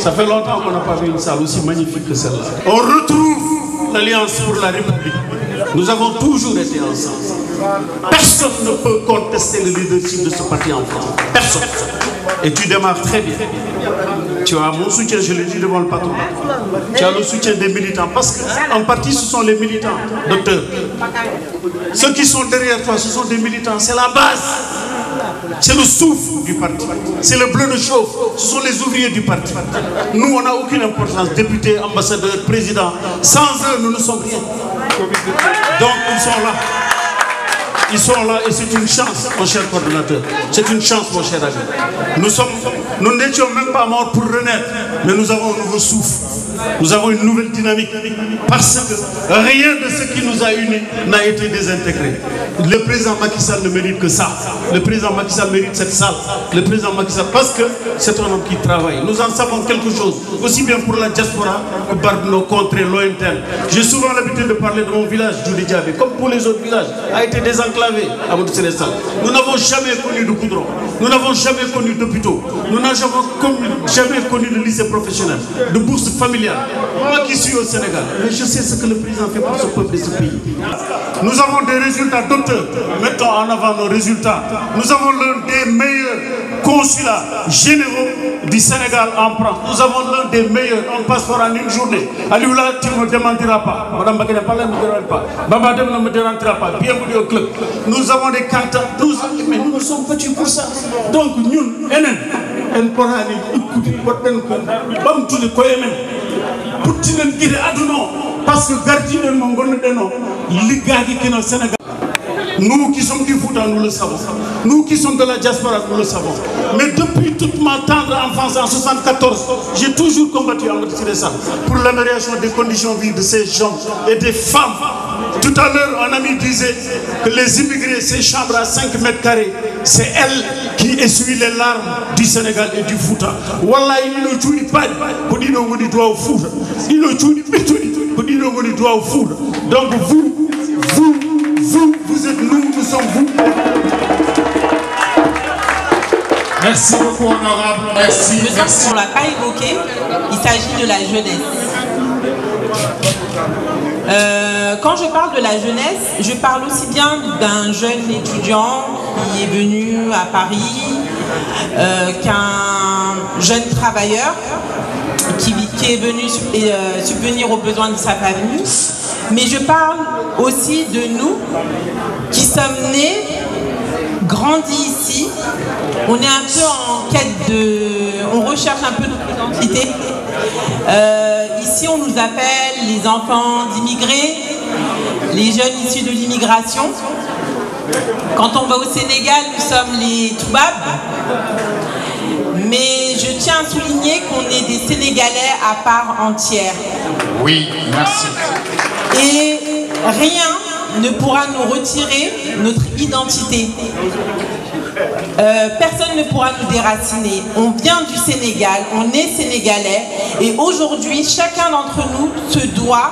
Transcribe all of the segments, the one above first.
Ça fait longtemps qu'on n'a pas vu une salle aussi magnifique que celle-là. On retrouve l'Alliance pour la République. Nous avons toujours été ensemble. Personne ne peut contester le leadership de ce parti en France. Personne. Et tu démarres très bien. Tu as mon soutien, je l'ai dit devant le patron. Tu as le soutien des militants. Parce qu'en partie, ce sont les militants, docteur. Ceux qui sont derrière toi, ce sont des militants. C'est la base. C'est le souffle du parti. C'est le bleu de chauffe. Ce sont les ouvriers du parti. Nous, on n'a aucune importance. Députés, ambassadeurs, présidents. Sans eux, nous ne sommes rien. Donc, ils sont là. Ils sont là et c'est une chance, mon cher coordonnateur. C'est une chance, mon cher ami. Nous n'étions même pas morts pour renaître, mais nous avons un nouveau souffle. Nous avons une nouvelle dynamique parce que rien de ce qui nous a unis n'a été désintégré. Le président Macky Sall ne mérite que ça. Le président Macky Sall mérite cette salle. Le président Macky Sall, parce que c'est un homme qui travaille. Nous en savons quelque chose, aussi bien pour la diaspora que par nos contrées lointaines. J'ai souvent l'habitude de parler de mon village, Djoudi-Diabé, comme pour les autres villages, a été désenclavé à Modou Sénégal. Nous n'avons jamais connu de goudron. Nous n'avons jamais connu d'hôpitaux. Nous n'avons jamais connu de lycée professionnel, de bourse familiale. Moi qui suis au Sénégal, mais je sais ce que le président fait pour ce peuple et ce pays. Nous avons des résultats, docteur. Mettons en avant nos résultats. Nous avons l'un des meilleurs consulats généraux du Sénégal en France. Nous avons l'un des meilleurs en passeport en une journée. Alioula, tu ne me démentiras pas. Madame Bagana ne me dérange pas. Babadem ne me dérangera pas. Bienvenue au club. Nous avons des cartes. Mais nous nous sommes battus pour ça. Donc, nous, en Corani, parce que gardien de Sénégal. Nous qui sommes du Fouta, nous le savons. Nous qui sommes de la diaspora, nous le savons. Mais depuis toute ma tendre enfance en 1974, j'ai toujours combattu en pour l'amélioration des conditions de vie de ces gens et des femmes. Tout à l'heure, un ami disait que les immigrés, ces chambres à 5 mètres carrés, c'est elle qui essuie les larmes du Sénégal et du Fouta. Wallah, il ne tue pas pour dire qu'on doit au Fouta. Il ne tue pas pour dire qu'on doit au Fouta. Donc vous êtes nous, nous sommes vous. Merci beaucoup, honorable. Merci. On ne l'a pas évoqué, il s'agit de la jeunesse. Quand je parle de la jeunesse, je parle aussi bien d'un jeune étudiant qui est venu à Paris, qu'un jeune travailleur qui est venu subvenir aux besoins de sa famille. Mais je parle aussi de nous qui sommes nés, grandis ici. On est un peu en quête on recherche un peu notre identité. Ici, on nous appelle les enfants d'immigrés, les jeunes issus de l'immigration. Quand on va au Sénégal, nous sommes les Toubabs. Mais je tiens à souligner qu'on est des Sénégalais à part entière. Oui, merci. Et rien ne pourra nous retirer notre identité. Personne ne pourra nous déraciner. On vient du Sénégal, on est sénégalais et aujourd'hui, chacun d'entre nous se doit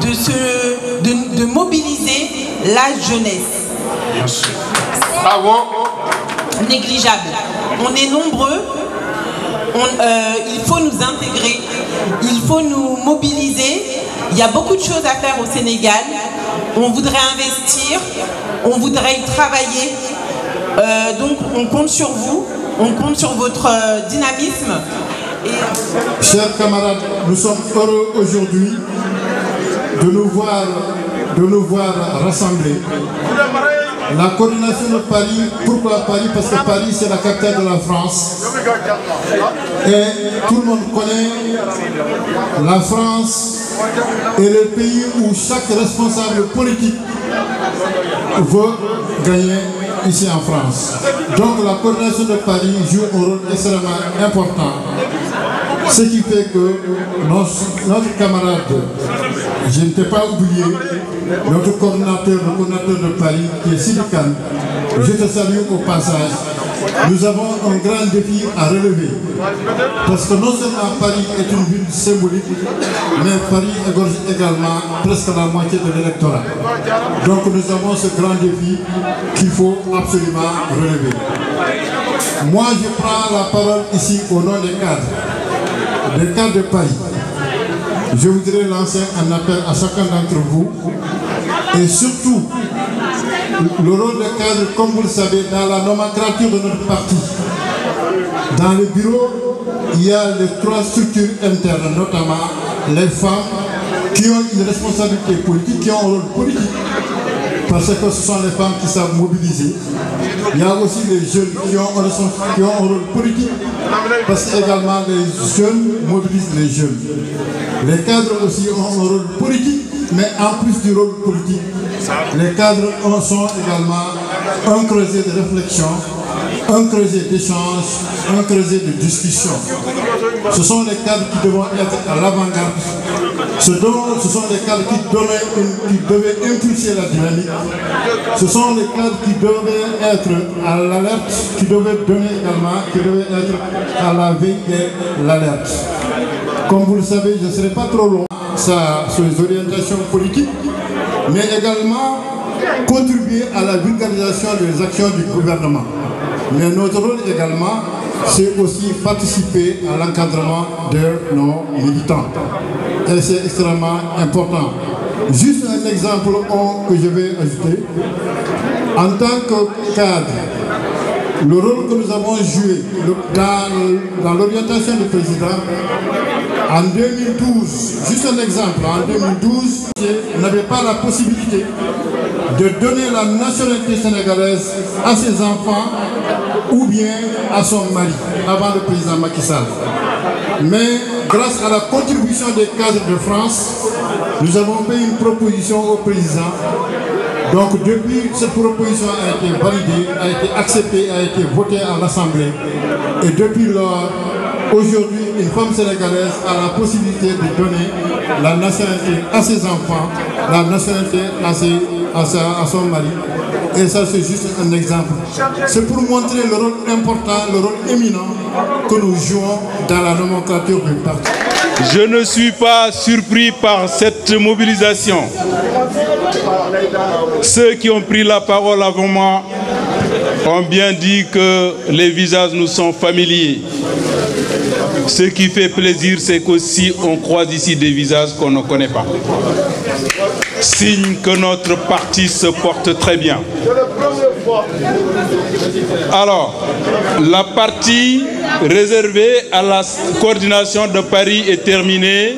de mobiliser la jeunesse. Bravo. Négligeable. On est nombreux, il faut nous intégrer, il faut nous mobiliser. Il y a beaucoup de choses à faire au Sénégal. On voudrait investir, on voudrait y travailler. Donc on compte sur vous, on compte sur votre dynamisme. Chers camarades, nous sommes heureux aujourd'hui de nous voir rassemblés. La coordination de Paris, pourquoi Paris? Parce que Paris c'est la capitale de la France. Et tout le monde connaît la France est le pays où chaque responsable politique veut gagner ici en France. Donc la coordination de Paris joue un rôle extrêmement important. Ce qui fait que notre camarade, je ne t'ai pas oublié, notre coordinateur, le coordinateur de Paris, qui est Sidi Kane, je te salue au passage. Nous avons un grand défi à relever. Parce que non seulement Paris est une ville symbolique, mais Paris égorge également presque la moitié de l'électorat. Donc nous avons ce grand défi qu'il faut absolument relever. Moi je prends la parole ici au nom des cadres. des cadres de Paris, je voudrais lancer un appel à chacun d'entre vous et surtout le rôle des cadres, comme vous le savez, dans la nomenclature de notre parti. Dans le bureau, il y a les 3 structures internes, notamment les femmes qui ont une responsabilité politique, qui ont un rôle politique, parce que ce sont les femmes qui savent mobiliser. Il y a aussi les jeunes qui ont un rôle politique, parce que également les jeunes mobilisent les jeunes. Les cadres aussi ont un rôle politique, mais en plus du rôle politique, les cadres sont également un creuset de réflexion, un creuset d'échange, un creuset de discussion. Ce sont les cadres qui devront être à l'avant-garde. Ce sont les cadres qui devaient impulser la dynamique. Ce sont les cadres qui devaient être à l'alerte, qui devaient donner également, qui devaient être à la veille de l'alerte. Comme vous le savez, je ne serai pas trop long sur les orientations politiques, mais également contribuer à la vulgarisation des actions du gouvernement. Mais notre rôle également, c'est aussi participer à l'encadrement de nos militants. Et c'est extrêmement important. Juste un exemple que je vais ajouter. En tant que cadre, le rôle que nous avons joué dans l'orientation du président, en 2012, juste un exemple, en 2012, on n'avait pas la possibilité de donner la nationalité sénégalaise à ses enfants ou bien à son mari, avant le président Macky Sall. Mais grâce à la contribution des cadres de France, nous avons fait une proposition au président. Donc depuis, cette proposition a été validée, a été acceptée, a été votée à l'Assemblée. Et depuis lors, aujourd'hui, une femme sénégalaise a la possibilité de donner la nationalité à ses enfants, la nationalité à son mari. Et ça, c'est juste un exemple. C'est pour montrer le rôle important, le rôle éminent que nous jouons dans la nomenclature du parti. Je ne suis pas surpris par cette mobilisation. Ceux qui ont pris la parole avant moi ont bien dit que les visages nous sont familiers. Ce qui fait plaisir, c'est qu'aussi on croise ici des visages qu'on ne connaît pas. Signe que notre parti se porte très bien. Alors, la partie réservée à la coordination de Paris est terminée.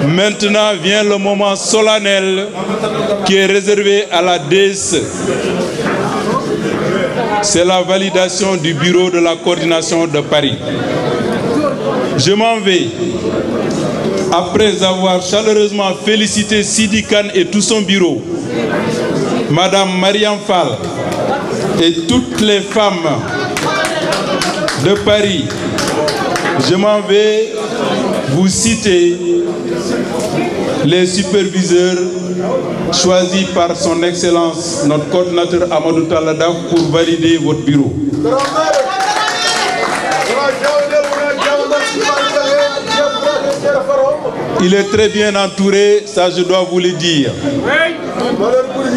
Maintenant vient le moment solennel qui est réservé à la DSE. C'est la validation du bureau de la coordination de Paris. Je m'en vais, après avoir chaleureusement félicité Sidi Kane et tout son bureau, Madame Mariam Fall et toutes les femmes de Paris. Je m'en vais vous citer les superviseurs choisis par son Excellence, notre coordinateur Amadou Talada, pour valider votre bureau. Il est très bien entouré, ça je dois vous le dire.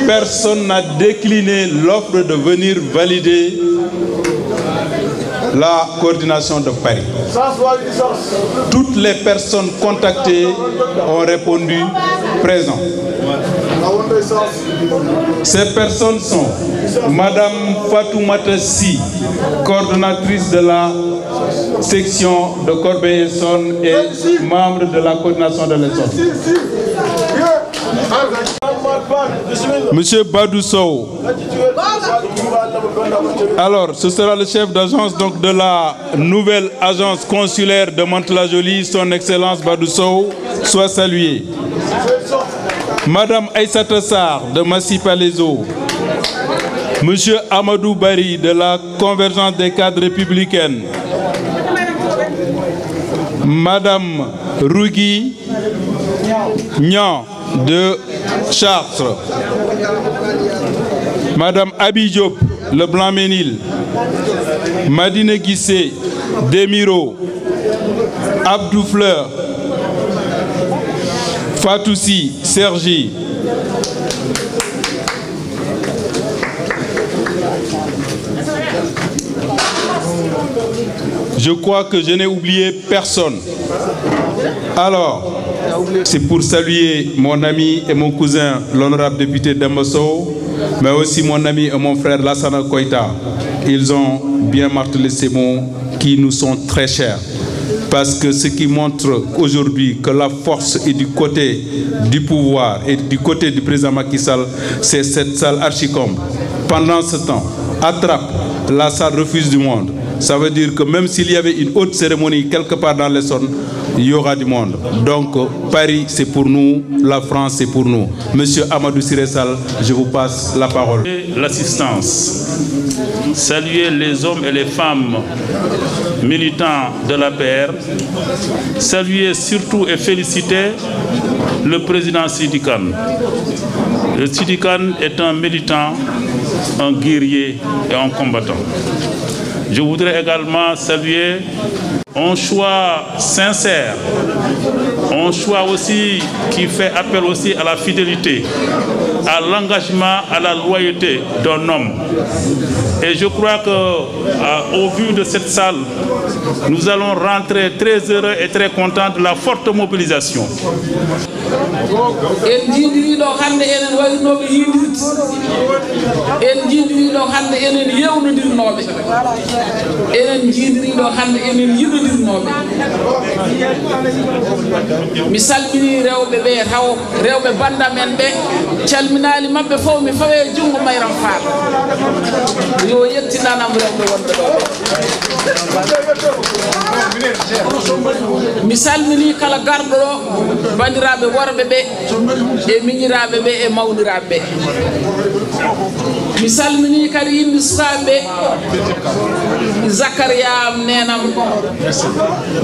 Personne n'a décliné l'offre de venir valider la coordination de Paris. Toutes les personnes contactées ont répondu présent. Ces personnes sont Madame Fatoumata Si, coordonnatrice de la section de Corbeil-Essonne et membre de la coordination de l'Essonne. Monsieur Badou Sow. Alors, ce sera le chef d'agence donc de la nouvelle agence consulaire de Mantes-la-Jolie, son Excellence Badou Sow, soit salué. Madame Aïssata Sarr de Massy-Palaiseau. Monsieur Amadou Bari de la Convergence des cadres républicaines. Madame Rougui Nian de Chartres. Madame Abi Diop, le Blanc-Ménil. Madine Guissé, Demiro. Abdou Fleur. Fatoussi, Sergi. Je crois que je n'ai oublié personne. Alors, c'est pour saluer mon ami et mon cousin, l'honorable député Demboso, mais aussi mon ami et mon frère Lassana Koïta. Ils ont bien martelé ces mots qui nous sont très chers. Parce que ce qui montre aujourd'hui que la force est du côté du pouvoir et du côté du président Macky Sall, c'est cette salle archicombe. Pendant ce temps, attrape, la salle refuse du monde. Ça veut dire que même s'il y avait une autre cérémonie quelque part dans l'Essonne, il y aura du monde. Donc Paris, c'est pour nous, la France, c'est pour nous. Monsieur Amadou Siré-Sall, je vous passe la parole. L'assistance, saluer les hommes et les femmes militants de l'APR, saluer surtout et féliciter le président Sidi Kane. Le Sidi Kane est un militant, un guerrier et un combattant. Je voudrais également saluer un choix sincère, un choix aussi qui fait appel aussi à la fidélité, à l'engagement, à la loyauté d'un homme. Et je crois qu'au vu de cette salle, nous allons rentrer très heureux et très contents de la forte mobilisation. mi salmini rewɓe ɓe taw rewɓe banda men ɓe calminali mabɓe fof mi fawe jungo Mayram Fall yo yettinanam rewɓe wonɓe ɗo mi salmini kala garɗo ɗo bandiraɓe worɓe ɓe e miñiraɓe ɓe e mawniraɓe ɓe mi salmini kadi yimɓe sukaɓe Zakaria nenam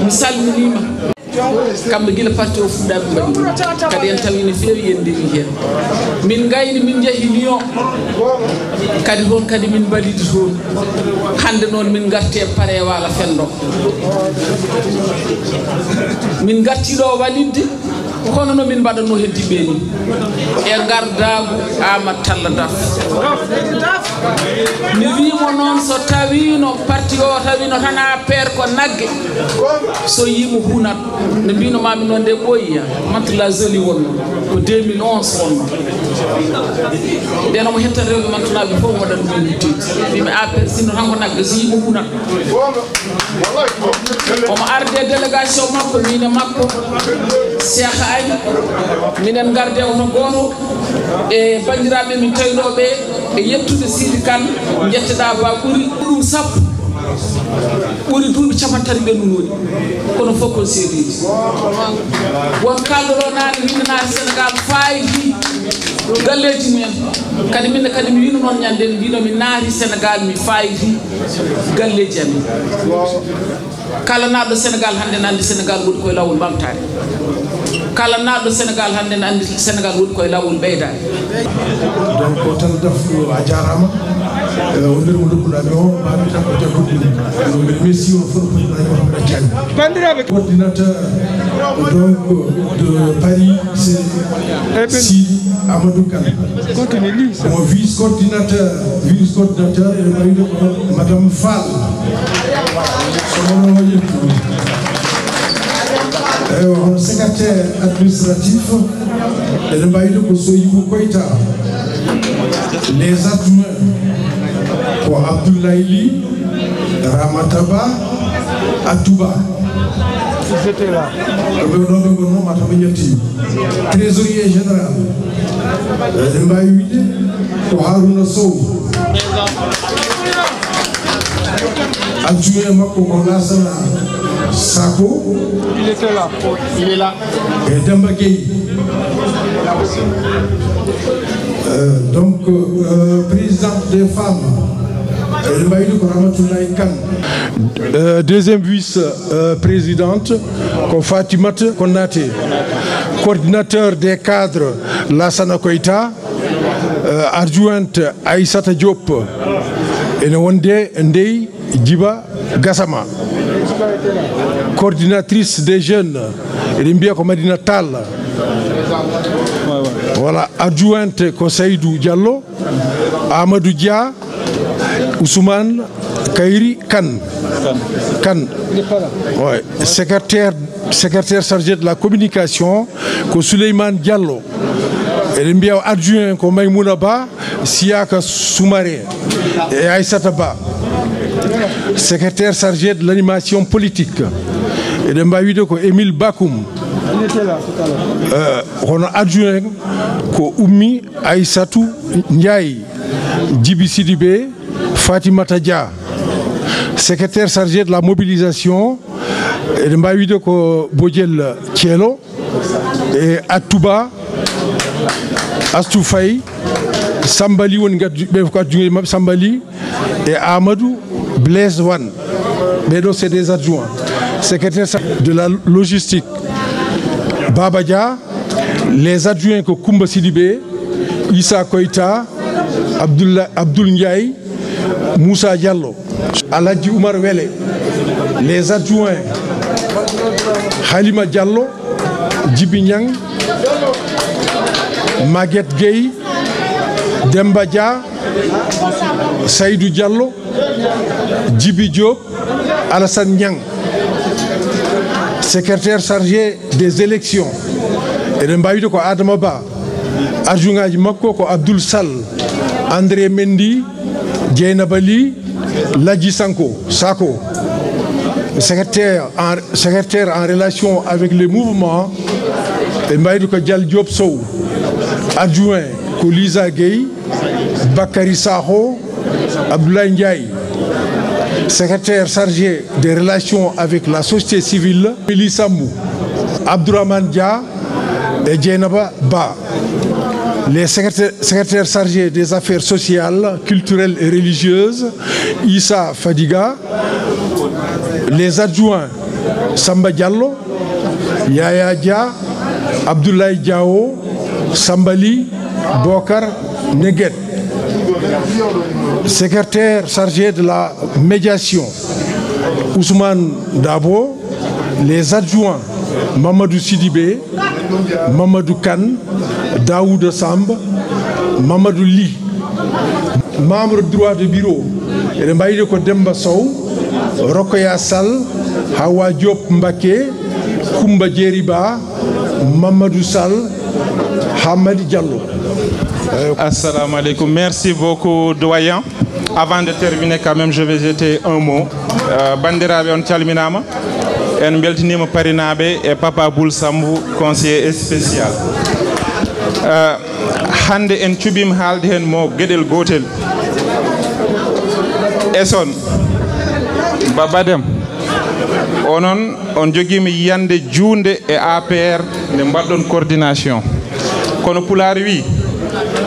mi salminima kamɓe gila parti o fuɗɗaɓe mbaɗi kadi en tawino feewi yendiri hen min gayni min jeehi Lyon kadi toon kadi min mbalidi toon hande noon min garte pare wala fendo min gartiɗo walidde kono no min mbaɗanno heddiɓe ni e gardagu Amadou Talla Daf mi wimo noon so tawino parti o tawino tan APR ko nagge so yimo hunat no mbino mami noon nde ɓoyiya Mantula Zoli wonno ko 2011 wonno ndeno mo hetta rewɓe mantunaɓe fof waɗat ɗum titi wimi APR sino tan ko nagge so yimo hunat omo arde délégation makko mine makko Cheikh Aïe minen garde oto goto e bandiraɓe min tawinoɓe e yettude Sidi Kane jetteɗa ba ɓuuri ɗum sappo ɓuuri duuɓi capantati ɓennunoni kono fof kon seediji won kalɗoɗo nane windana Sénégal fayidi galleji mumen kadi minne kadi mi wino noon ñande mbino mi naati Sénégal mi fayidi galleji amin kala naɗɗo Sénégal hande ne andi Sénégal woni koye lawol ɓamtare kala naɗɗo Sénégal hande ne andi Sénégal woni koye lawol ɓeydade donc tan dafo a jarama o nder mo dokkuɗami o mami tan ko jaggoɗɗum mbeɗa merci o fof bandiraɓe coordinateur donc de Paris c'est Sidi Amadou Kane mon vice coordinateur et mari de madame Fall on secrétaire administratif et le mari de Soyibou Koïta les adjoints pour Abdoulaye Li, Ramataba, Atouba. J'étais là. Trésorier général, Mbaye pour Harouna Sow. Adjoint Mako Lassana Sako. Il était là. Il est là. Et Demba Gueye. Donc, présidente des femmes, deuxième vice-présidente, Fatimata Konaté, coordinateur des cadres, Lassana Koïta, adjointe Aïssata Diop, et Ndei Djiba Gassama, coordinatrice des jeunes, Rimbia Komadina Tal. Voilà, adjointe Kosaïdou Diallo, Amadou Dia, Ousmane Kairi Kan. Ouais. Secrétaire chargé de la communication, ko Souleymane Diallo. Et le adjoint ko Maïmouna Ba, Siaka Soumaré et Aïssata Ba. Secrétaire chargé de l'animation politique. Et le Mbaïdo ko Émile Bakoum. Il était là tout à l'heure. On a adjoint ko Oumi Aïssatou Ndiaye, Djibi Sidibé, Fatima Tadja. Secrétaire chargé de la mobilisation, et le Mbaïdo ko Bodjel Thielo, et Atouba, Astoufaï, Sambali, Sambali, et Amadou Blaise Wan. Mais donc c'est des adjoints. Secrétaire de la logistique, Babadia, les adjoints que Koumba Sidibé, Issa Koïta, Abdoul Ndiaye, Moussa Diallo, Aladji Oumar Wele, les adjoints Halima Diallo, Djibi Niang, Maguette Gueye, Demba Dia, Saïdou Diallo, Djibi Diop, Alassane Niang. Secrétaire chargé des élections. Et le Mbaïdo ko Adama Ba, adjoint Makko ko Abdoul Sall, André Mendy, Djeynabali, Ladji Sako. Secrétaire en relation avec les mouvements, et Mbaïdo ko Dial Diop Sow, adjoint ko Lisa Gueye, Bakary Saho, Abdoulaye Ndiaye. Secrétaire chargé des relations avec la société civile, Elissa Mou, Abdourahmane Dia et Djeynaba Ba. Les secrétaires chargés des affaires sociales, culturelles et religieuses, Issa Fadiga. Les adjoints, Samba Diallo, Yaya Dia, Abdoulaye Diao, Sambali, Bokar Neguet. Secrétaire chargé de la médiation, Ousmane Dabo. Les adjoints, Mamadou Sidibé, Mamadou Kane, Daoud Samb, Mamadou Li. Membre droit de bureau, et Mbaïde Demba Sow, Rokoya Sall, Hawa Diop Mbake, Koumba Djeriba, Mamadou Sall, Hamadi Diallo. Assalamu alaikum. Merci beaucoup, doyen. Avant de terminer, quand même, je vais jeter un mot. Bandirabe on calminama, en beltinima parinabe et Papa Boul Sambou, conseiller spécial. Hande en tubim halde hen mo gedel gotel. Eson Babadem onon on jogimi yande juunde e APR ne mbaddon coordination. Kono Pulaar wi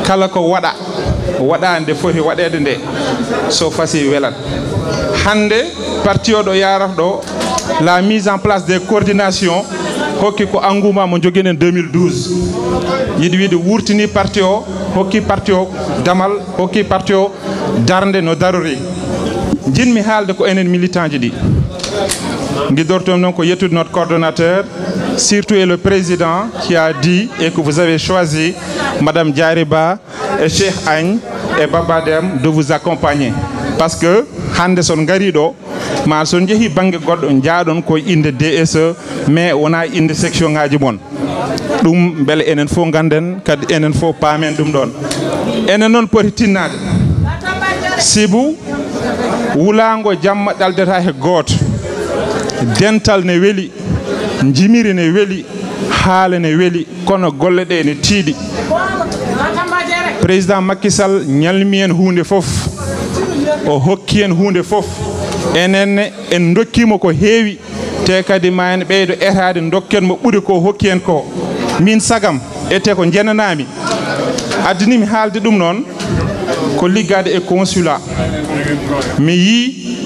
kala ko waɗande foti waɗede nde so fasi welat. Hande parti o ɗo yarata ɗo la mise en place des coordinations hokki ko engouement mo joguen en 2012 yiɗi wiide wurtini parti o, hokki parti o damal, hokki parti o darde no darori. Jinmi haalde ko enen militant ji ɗi guidortom noon ko yettude notre coordonnateur, surtout et le président qui a dit et que vous avez choisi Madame Diariba et Cheikh Agne et Babadem de vous accompagner, parce que hande son gariɗo ma son jeehi banggue goɗɗo jaaɗon koye inde DSE mais wona inde section ngaji mon ɗum beele enen fof ganden kadi enen fof paamen ɗum ɗon. Enen noon poti tinnade sibu wulango jamma ɗaldata he gooto, dental ne weeli, jimiri ne weeli, haala ne weeli, kono golle ɗe ne tiiɗi. Président Macky Sall ñalmi en hunde fof, o hokki en hunde fof, enenne en dokkimo ko heewi, te kadi ma en ɓeydo etade dokken mo ɓuri ko hokki en ko. Min sagam ete ko jenanami addinimi haalde ɗum noon ko liggade e consulat. Mi yi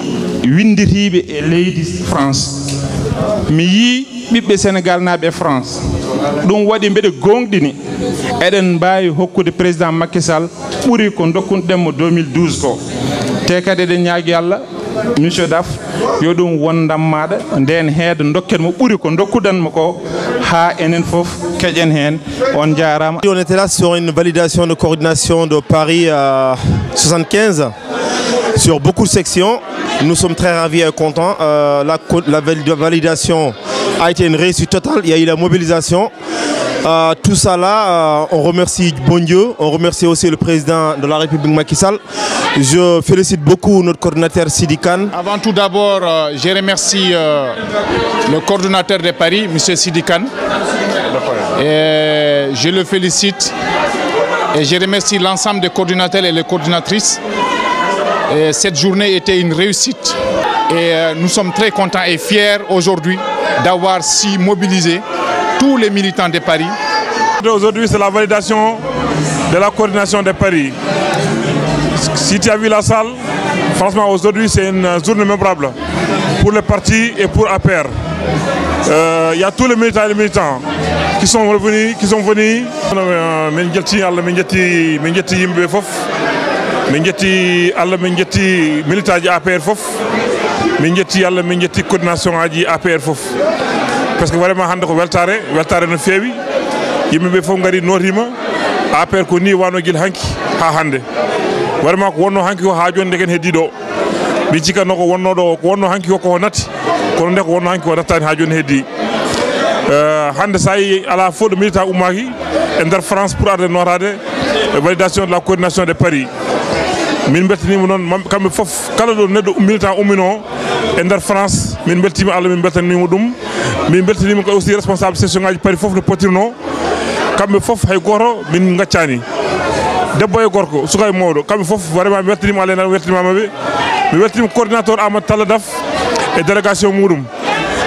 windiriɓe e leydi France, mi yi ɓiɓɓe Sénégal naaɓe e France. ɗum waɗi mbeɗe gonɗini eɗen mbawi hokkude président Macky Sall ɓuri ko dokkunɗenmo 2012 ko. Te kadi eɗen ñaagui Allah monsieur Daf yo ɗum wondam maɗa nden heede dokken mo ɓuri ko dokkudanmo ko ha enen fof keƴen hen. On jarama. On était là sur une validation de coordination de Paris 75 sur beaucoup de sections. Nous sommes très ravis et contents. La validation a été une réussite totale. Il y a eu la mobilisation. Tout ça là, on remercie bon Dieu, on remercie aussi le président de la République Macky Sall. Je félicite beaucoup notre coordinateur Sidi Kane. Avant tout d'abord, je remercie le coordinateur de Paris, M. Sidi Kane. Et je le félicite et je remercie l'ensemble des coordinateurs et les coordinatrices. Et cette journée était une réussite et nous sommes très contents et fiers aujourd'hui d'avoir si mobilisé tous les militants de Paris. Aujourd'hui, c'est la validation de la coordination de Paris. Si tu as vu la salle, franchement, aujourd'hui, c'est une journée mémorable pour le parti et pour APR. Il y a tous les militants et les militants qui sont venus. Coordination APR fof. Parce que vraiment hande ko weltare no feewi yimɓeɓe fof ngari notima APR ko ni wano guila hanki ha hande vraiment ko wonno hanki ko ha joni ndegen heddi ɗo mi cikkanno ko wonno ɗo ko wonno hanki ko natti kono nde ko wonno hanki ko nattani ha joni heddi hande sa yi ala faux de militant ummaki e nder France pour arde notade validation de la coordination de Paris min beltanima noon kamɓe fof kala ɗo neɗɗo militant ummino e nder France min beltima Allah min beltanima ɗum min beltanima ko aussi responsable section ngaji Paris fof no potirno kamɓe fof hay goto min gaccani debbo e gorko suka e mawɗo kamɓe fof vraiment mi weltanima Allah mi weltanimamaɓe mi weltanima coordinateur Amadou Talla Daf e délégation muɗum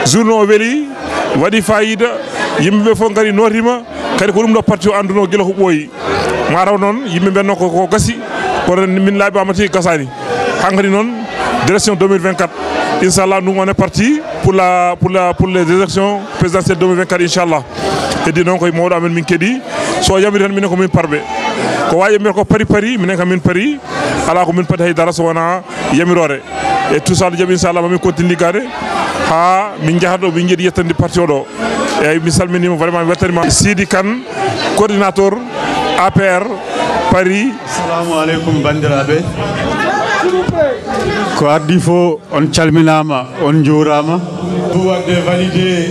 journée o weeli waɗi fayida yimɓeɓe fof gari notima kadi ko ɗum ɗo parti o anduno guila ko ɓooyi mataw noon yimɓe mbenno ko gasi kono min laaɓi amati gasani hankkadi noon direction 2024 inchallah nous on est parti pour les élections présidentielles 2024 inchallah heddi noon koye mawɗo amen min keeɗi so yamiri tan minen ko min parɓe ko wawi yamirde ko pari minen kam min pari ala ko min paadi haydara so wona yamirore et tout ça jaaɓi inchallah mamin continue liggade ha min jaaha ɗo min jiiɗi yettande parti o ɗo eyyi mi salminima vraiment mi weltanima Sidi Kane coordinateur APR Paris. Assalamu alaikum bandiraɓe ko addi fo on calminama on juurama wadde validé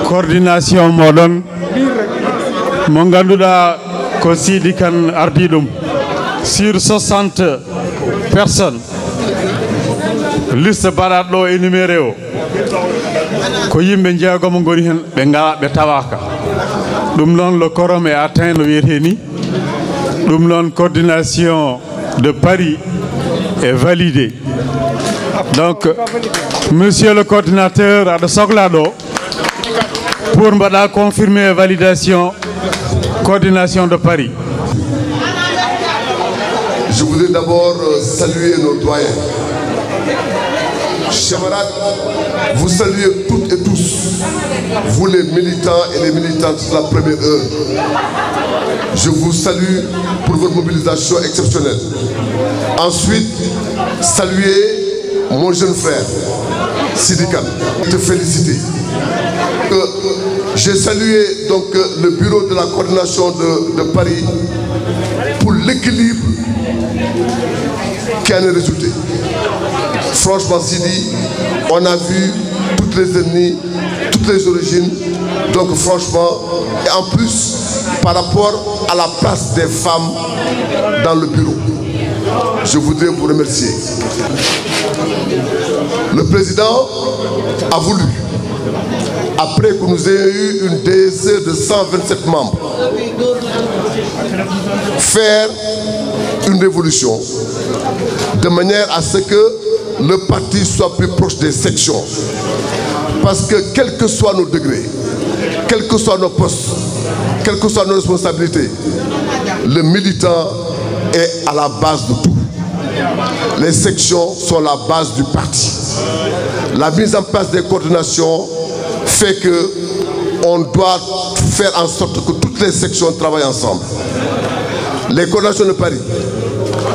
coordination moɗon mo ganduɗa ko Sidi Kane ardi ɗum sur 60 personnes liste baɗaɗo ɗo énuméré o ko yimɓe jeegomo goni hen ɓe tawaka ɗum noon le quorum est atteint no wiyete ni ɗum noon coordination de Paris est validée. Donc monsieur le coordinateur aɗa sohla ɗo pour mbaɗa confirmer validation coordination de Paris. Je voudrais d'abord saluer nos doyens. Chers camarades, vous saluez toutes et tous, vous les militants et les militantes de la première heure. Je vous salue pour votre mobilisation exceptionnelle. Ensuite, saluer mon jeune frère, Sidi Kane, te féliciter. J'ai salué donc le bureau de la coordination de Paris pour l'équilibre qui en est résulté. Franchement, Sidi, on a vu toutes les ethnies, toutes les origines. Donc franchement, et en plus, par rapport à la place des femmes dans le bureau, je voudrais vous remercier. Le président a voulu, après que nous ayons eu une DSE de 127 membres, faire une révolution de manière à ce que le parti soit plus proche des sections. Parce que quels que soient nos degrés, quels que soient nos postes, quelles que soient nos responsabilités, le militant est à la base de tout. Les sections sont la base du parti. La mise en place des coordinations fait que on doit faire en sorte que toutes les sections travaillent ensemble. Les coordinations de Paris,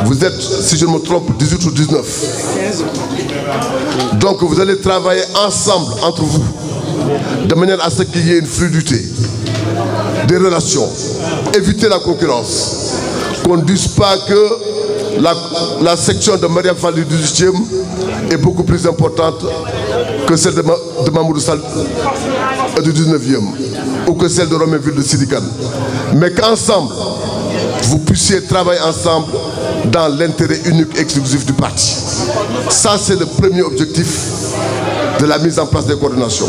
vous êtes, si je ne me trompe, 18 ou 19. Donc vous allez travailler ensemble entre vous, de manière à ce qu'il y ait une fluidité, des relations, éviter la concurrence. Qu'on ne dise pas que la section de Maria Fall du 18e est beaucoup plus importante que celle de Mamoudou Sall du 19e ou que celle de Romainville de Sidi Kane. Mais qu'ensemble, vous puissiez travailler ensemble dans l'intérêt unique et exclusif du parti. Ça, c'est le premier objectif de la mise en place des coordinations.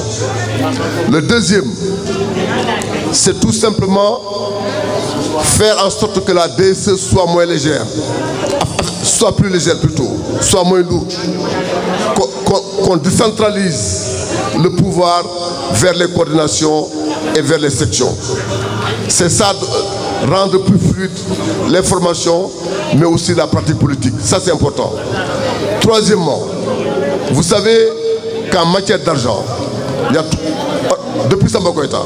Le deuxième, c'est tout simplement faire en sorte que la DSE soit moins légère, soit plus légère plutôt, soit moins lourde, qu'on décentralise le pouvoir vers les coordinations et vers les sections. C'est ça, rendre plus fluide l'information, mais aussi la pratique politique. Ça, c'est important. Troisièmement, vous savez qu'en matière d'argent, depuis Samba Koïta,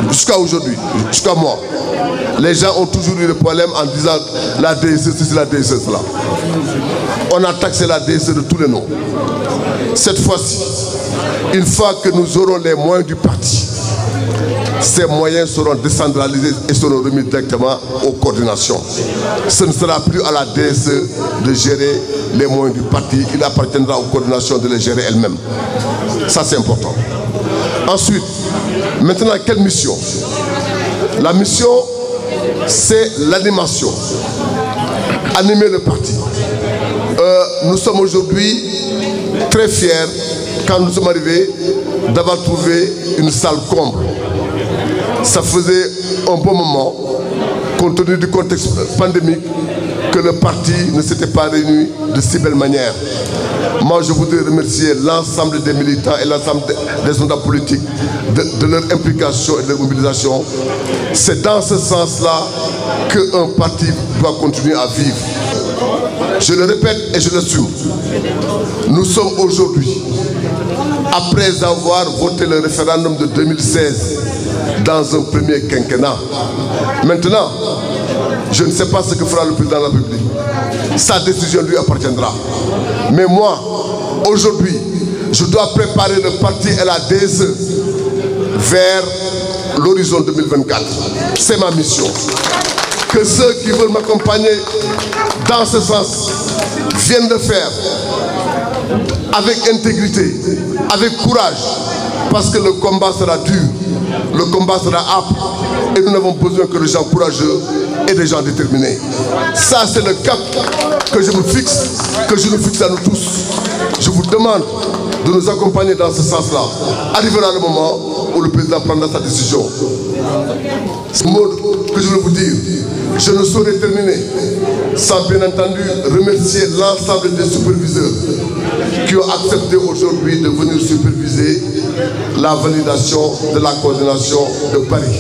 jusqu'à aujourd'hui, jusqu'à moi, les gens ont toujours eu le problème en disant la DSE, c'est la DSE, cela. On a taxé la DSE de tous les noms. Cette fois-ci, une fois que nous aurons les moyens du parti, ces moyens seront décentralisés et seront remis directement aux coordinations. Ce ne sera plus à la DSE de gérer les moyens du parti, il appartiendra aux coordinations de les gérer elles-mêmes. Ça, c'est important. Ensuite, maintenant, quelle mission? La mission, c'est l'animation. Animer le parti. Nous sommes aujourd'hui très fiers, quand nous sommes arrivés, d'avoir trouvé une salle comble. Ça faisait un bon moment, compte tenu du contexte pandémique, que le parti ne s'était pas réuni de si belle manière. Moi, je voudrais remercier l'ensemble des militants et l'ensemble des hommes politiques de leur implication et de leur mobilisation. C'est dans ce sens-là qu'un parti doit continuer à vivre. Je le répète et je l'assume. Nous sommes aujourd'hui, après avoir voté le référendum de 2016, dans un premier quinquennat. Maintenant, je ne sais pas ce que fera le président de la République. Sa décision lui appartiendra. Mais moi, aujourd'hui, je dois préparer le parti et la DSE vers l'horizon 2024. C'est ma mission. Que ceux qui veulent m'accompagner dans ce sens viennent le faire avec intégrité, avec courage, parce que le combat sera dur, le combat sera âpre, et nous n'avons besoin que de gens courageux et des gens déterminés. Ça, c'est le cap que je me fixe, que je nous fixe à nous tous. Je vous demande de nous accompagner dans ce sens-là. Arrivera le moment où le président prendra sa décision. Ce mot que je veux vous dire, je ne saurais terminer sans bien entendu remercier l'ensemble des superviseurs qui ont accepté aujourd'hui de venir superviser la validation de la coordination de Paris.